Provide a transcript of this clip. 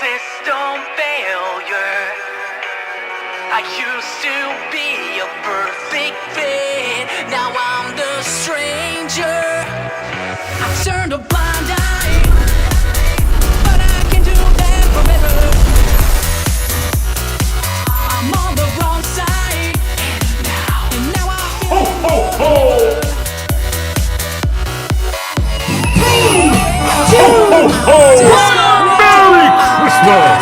system failure. I used to be a perfect fit. Now I'm the stranger. I turned a blind eye, but I can do that forever. I'm on the wrong side, and now I feel Ho, ho, ho! Ho, ho, ho! Merry Christmas!